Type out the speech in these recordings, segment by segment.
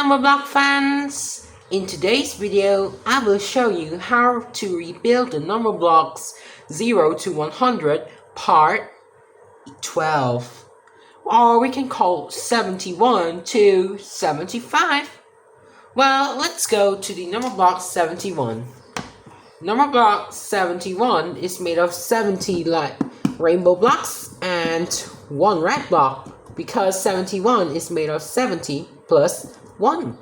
Numberblock fans! In today's video, I will show you how to rebuild the Numberblocks 0 to 100 part 12, or we can call 71 to 75. Well, let's go to the Numberblock 71. Numberblock 71 is made of 70 rainbow blocks and 1 red block, because 71 is made of 70 plus 1.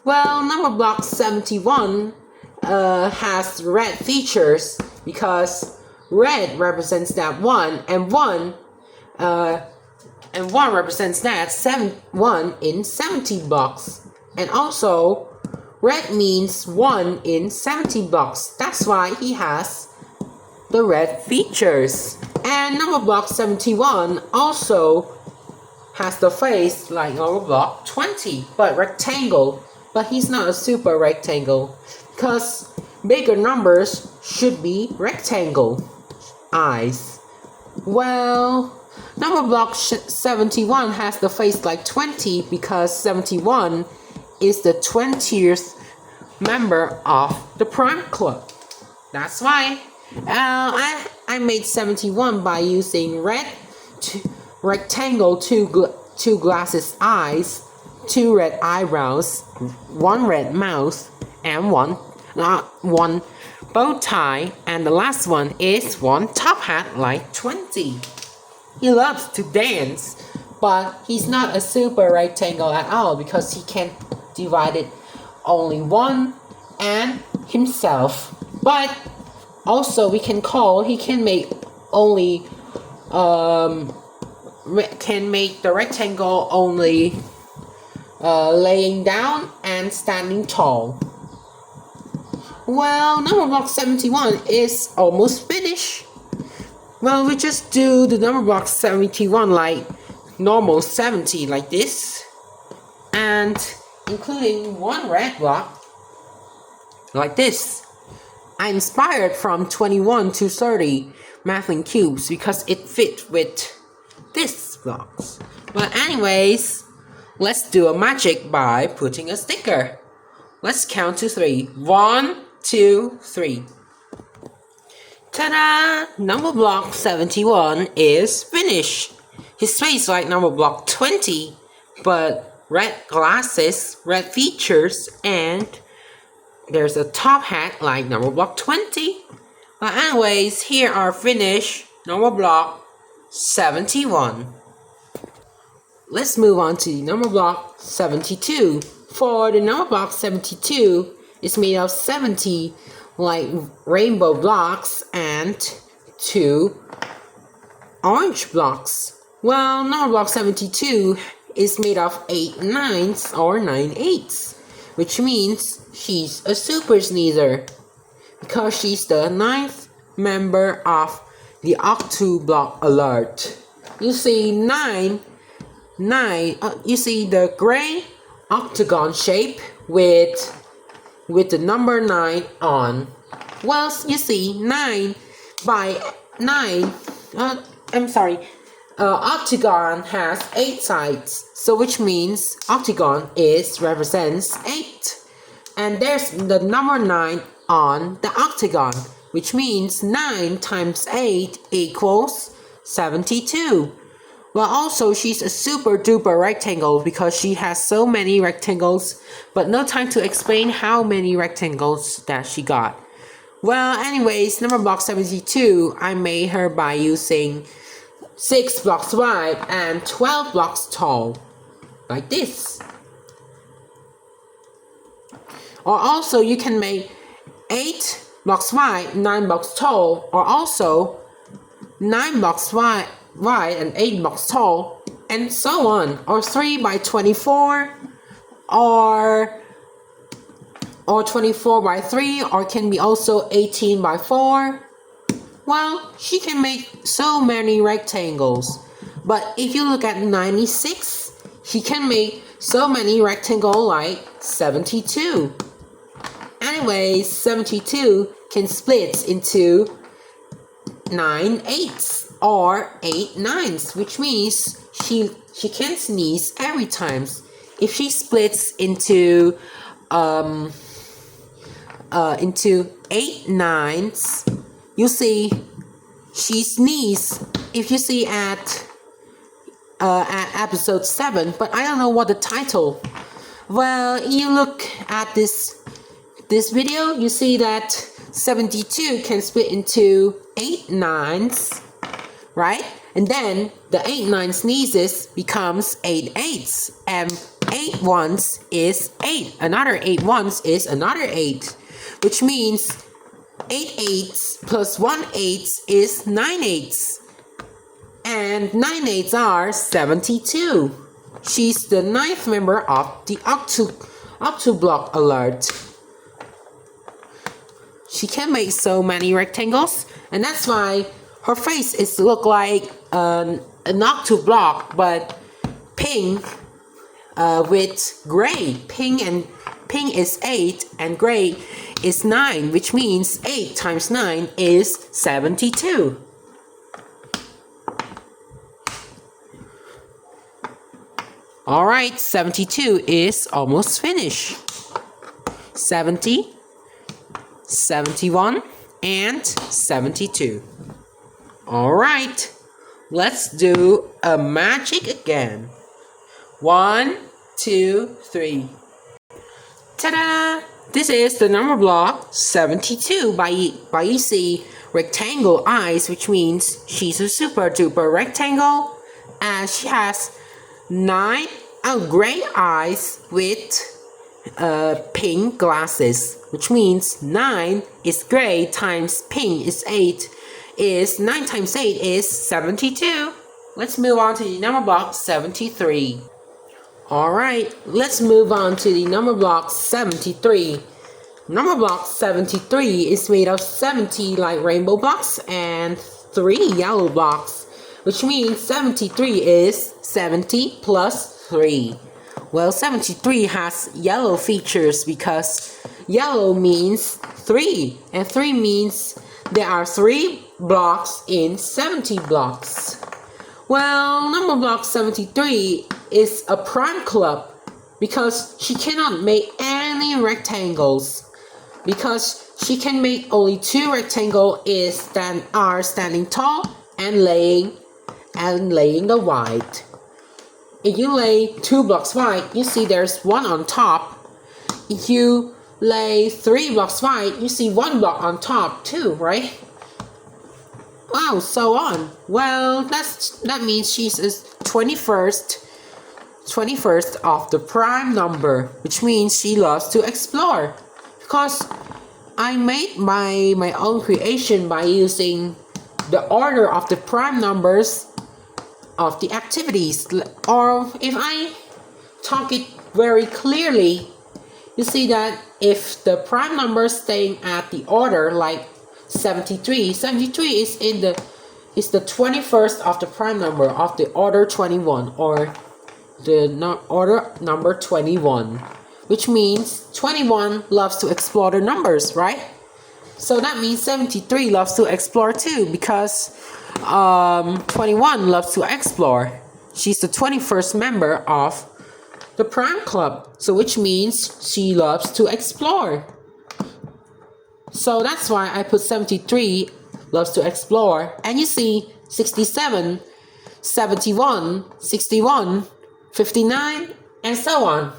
Well, Numberblock 71 has red features because red represents that 1 and 1 represents that 1 in 70 blocks. And also, red means 1 in 70 blocks. That's why he has the red features. And Numberblock 71 also has the face like Numberblock 20, but rectangle. But he's not a super rectangle, because bigger numbers should be rectangle eyes. Well, Numberblock 71 has the face like 20 because 71 is the 20th member of the Prime Club. That's why I made 71 by using red rectangle, two glasses eyes, 2 red eyebrows, 1 red mouth, and one bow tie, and the last one is 1 top hat like 20. He loves to dance, but he's not a super rectangle at all because he can divide it only 1 and himself. But also he can make only can make the rectangle only laying down and standing tall. Well, Numberblock 71 is almost finished. Well, we just do the Numberblock 71 like normal 70 like this, and including 1 red block like this. I inspired from 21 to 30 Mathlink Cubes because it fit with this blocks. But anyways, let's do a magic by putting a sticker. Let's count to 3. 1, 2, 3. Ta-da! Numberblock 71 is finished. His face like Numberblock 20, but red glasses, red features, and there's a top hat like Numberblock 20. But anyways, here are finished Numberblock 71. Let's move on to Numberblock 72. For the Numberblock 72, it's made of 70 like rainbow blocks and 2 orange blocks. Well, Numberblock 72 is made of 8 9s or 9 8s, which means she's a super sneezer because she's the 9th member of the Octoblock alert. You see you see the gray octagon shape with the number 9 on. Well, you see 9 by 9. Octagon has 8 sides, so which means octagon represents 8, and there's the number 9 on the octagon, which means 9 times 8 equals 72. Well, also, she's a super duper rectangle because she has so many rectangles, but no time to explain how many rectangles that she got. Well, anyways, Numberblock 72, I made her by using 6 blocks wide and 12 blocks tall, like this. Or also, you can make 8 blocks wide, 9 blocks tall, or also 9 blocks wide and 8 blocks tall, and so on. Or 3 by 24, or 24 by 3, or can be also 18 by 4. Well, she can make so many rectangles. But if you look at 96, she can make so many rectangles like 72. Anyways, 72 can split into 9 8s or 8 9s, which means she can sneeze every time if she splits into 8 nines, you see she sneezed. If you see at episode 7, but I don't know what the title. Well, you look at this video, you see that 72 can split into 8 nines, right? And then the 8 9 sneezes becomes 8 eights, and 8 ones is 8. Another 8 ones is another 8, which means 8 eights plus 1 eighth is 9 eighths. And 9 eighths are 72. She's the 9th member of the Octoblock alert. She can make so many rectangles, and that's why her face is look like an Octoblock, but pink with gray. Pink is 8 and gray is 9, which means 8 times 9 is 72. Alright, 72 is almost finished. 70, 71, and 72. Alright, let's do a magic again. 1, 2, 3. Ta-da! This is the number block 72 by you see rectangle eyes, which means she's a super duper rectangle, and she has 9 gray eyes with pink glasses, which means 9 is gray times pink is 8, is 9 times 8 is 72. Let's move on to the number block 73. Alright, let's move on to the number block 73. Number block 73 is made of 70 light rainbow blocks and 3 yellow blocks, which means 73 is 70 plus 3. Well, 73 has yellow features because yellow means 3, and 3 means there are 3 blocks in 70 blocks. Well, number block 73 is a prime club because she cannot make any rectangles, because she can make only 2 rectangles are standing tall and laying the white. If you lay 2 blocks wide, you see there's 1 on top. If you lay 3 blocks wide, you see 1 block on top too, right? Wow, so on. Well, that means she's 21st of the prime number, which means she loves to explore. Because I made my own creation by using the order of the prime numbers of the activities, or if I talk it very clearly, you see that if the prime number is staying at the order like 73 is the 21st of the prime number of the order 21, or the order number 21, which means 21 loves to explore the numbers, right? So that means 73 loves to explore too, because 21 loves to explore. She's the 21st member of the prime club, so which means she loves to explore. So that's why I put 73 loves to explore. And you see 67, 71, 61, 59, and so on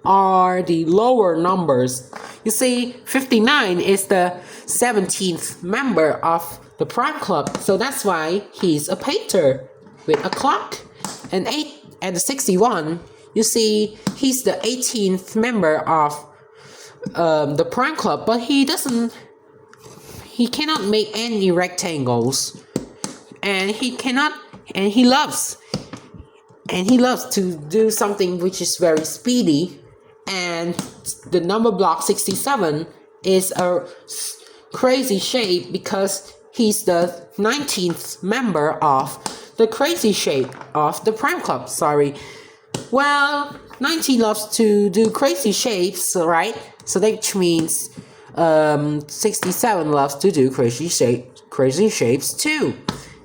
are the lower numbers. You see 59 is the 17th member of the prime club, so that's why he's a painter with a clock. And the 61, you see he's the 18th member of the prime club, but he cannot make any rectangles, and he loves to do something which is very speedy. And the number block 67 is a crazy shape because he's the 19th member of the crazy shape of the prime club. Sorry. Well, 19 loves to do crazy shapes, right? So that means 67 loves to do crazy shapes too.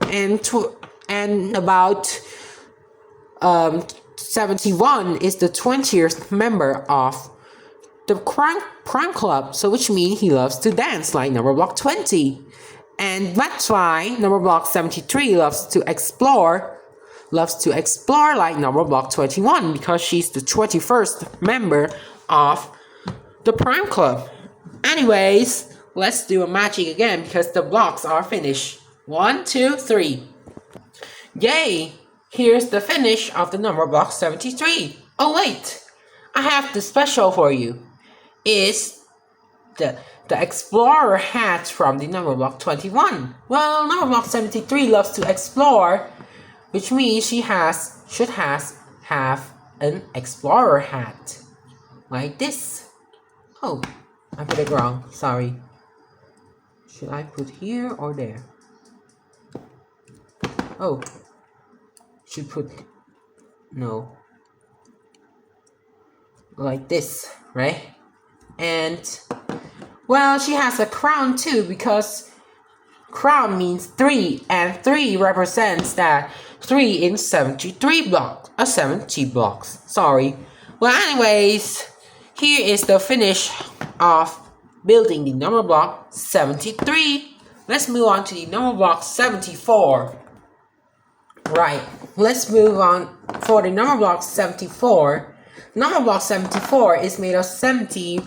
And about 71 is the 20th member of the crime club, so which means he loves to dance like Numberblock 20. And that's why Numberblock 73 loves to explore like Numberblock 21, because she's the 21st member of the Prime Club. Anyways, let's do a magic again because the blocks are finished. 1, 2, 3. Yay! Here's the finish of the Numberblock 73. Oh wait, I have the special for you. It's the Explorer hat from the Numberblock 21. Well, Numberblock 73 loves to explore, which means she should have an Explorer hat. Like this. Oh, I put it wrong. Sorry. Should I put here or there? Oh. Should put... No. Like this, right? And... well, she has a crown too, because crown means 3, and 3 represents that 3 in 73 blocks, 70 blocks, sorry. Well, anyways, here is the finish of building the Numberblock 73. Let's move on to the Numberblock 74. Right, let's move on for the Numberblock 74. Numberblock 74 is made of 70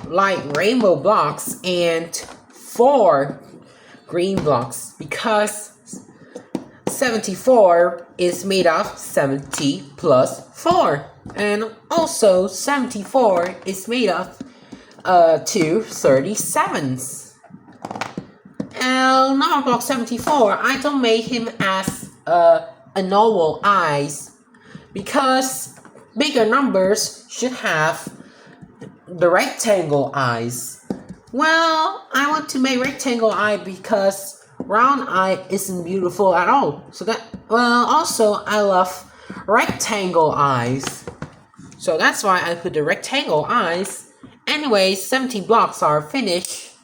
light rainbow blocks and 4 green blocks, because 74 is made of 70 plus 4, and also 74 is made of 2 37s. And Numberblock 74, I don't make him as a normal eyes, because bigger numbers should have the rectangle eyes. Well, I want to make rectangle eye because round eye isn't beautiful at all. So that, well, also I love rectangle eyes. So that's why I put the rectangle eyes. Anyway, 70 blocks are finished.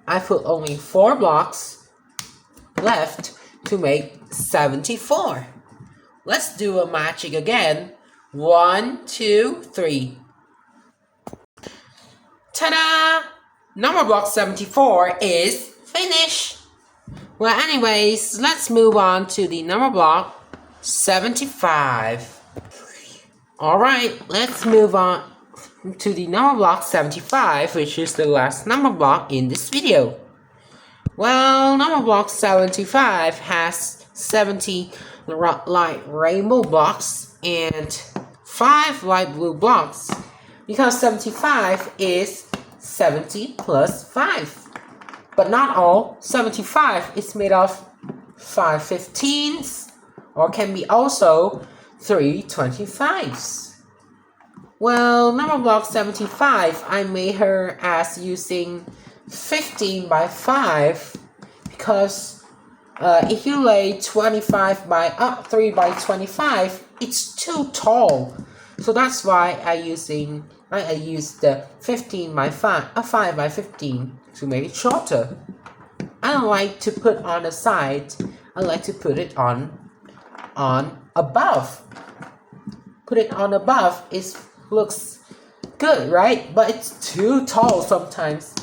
I put only 4 blocks left to make 74. Let's do a magic again. 1, 2, 3. Ta-da! Numberblock 74 is finished. Well, anyways, let's move on to the Numberblock 75. Alright, let's move on to the Numberblock 75, which is the last Numberblock in this video. Well, Numberblock 75 has 70 light rainbow blocks and 5 light blue blocks, because 75 is 70 plus 5. But not all. 75 is made of 5 15s, or can be also 3 25s. Well, Numberblock 75, I made her as using 15 by 5, because if you lay 25 by 3 by 25, it's too tall. So that's why I use the 15 by 5 by 15 to make it shorter. I don't like to put on the side. I like to put it on above. Put it on above. It looks good, right? But it's too tall sometimes.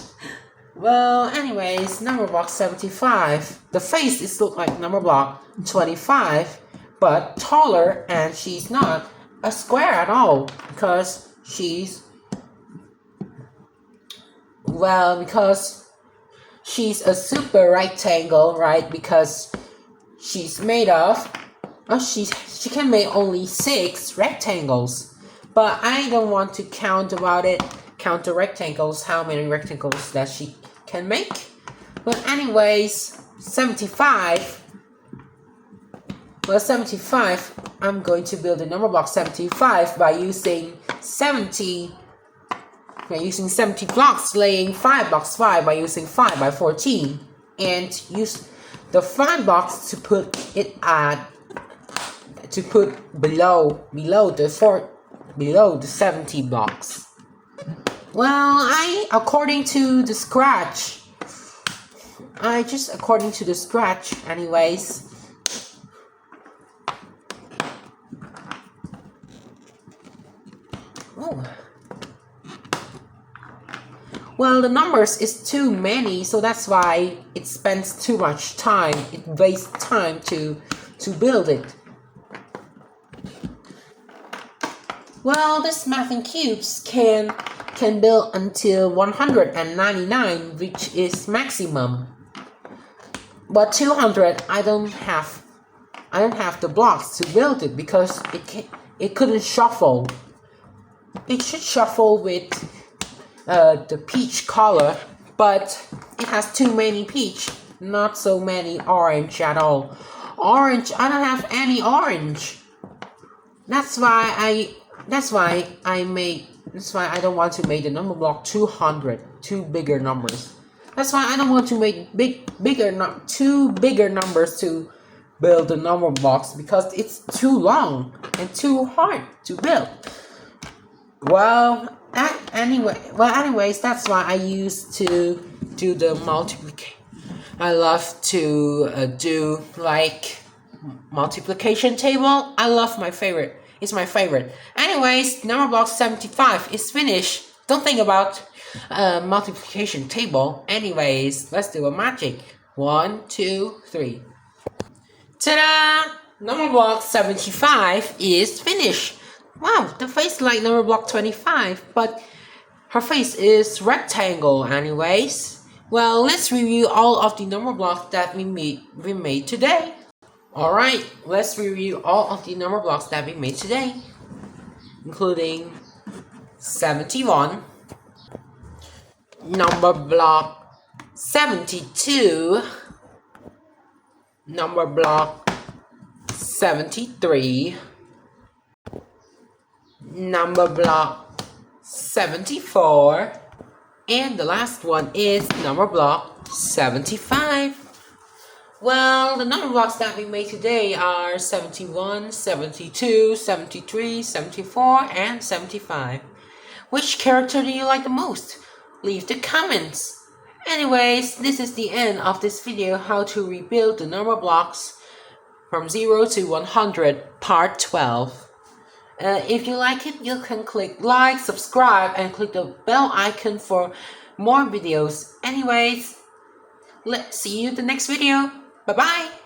Well, anyways, Numberblock 75. The face is look like Numberblock 25, but taller, and she's not a square at all, because she's a super rectangle, right? Because she's made of she can make only 6 rectangles, but I don't want to count the rectangles, how many rectangles that she can make. But anyways, 75. Well, 75, I'm going to build a Numberblock 75 by using 70 blocks, laying 5 blocks 5 by using 5 by 14, and use the 5 blocks to put it below the 70 blocks. Well, according to the scratch anyways. Oh. Well, the numbers is too many, so that's why it spends too much time. It wastes time to build it. Well, this Mathlink Cubes can build until 199, which is maximum. But 200, I don't have the blocks to build it because it couldn't shuffle. It should shuffle with the peach color, but it has too many peach, not so many orange at all. Orange, I don't have any orange. That's why I don't want to make the number block 200, two bigger numbers. That's why I don't want to make two bigger numbers to build the number blocks, because it's too long and too hard to build. Anyways, that's why I used to do the multiplication. I love to do like multiplication table. It's my favorite. Anyways, Numberblock 75 is finished. Don't think about multiplication table. Anyways, let's do a magic. 1, 2, 3. Ta-da! Numberblock 75 is finished. Wow, the face like Numberblock 25, but her face is rectangle anyways. Well, let's review all of the number blocks that we made today. Alright, let's review all of the number blocks that we made today, including 71, number block 72, number block 73, number block 74, and the last one is number block 75. Well, the number blocks that we made today are 71, 72, 73, 74, and 75. Which character do you like the most? Leave the comments. Anyways, this is the end of this video, how to rebuild the number blocks from 0 to 100, part 12. If you like it, you can click like, subscribe, and click the bell icon for more videos. Anyways, let's see you in the next video. Bye-bye.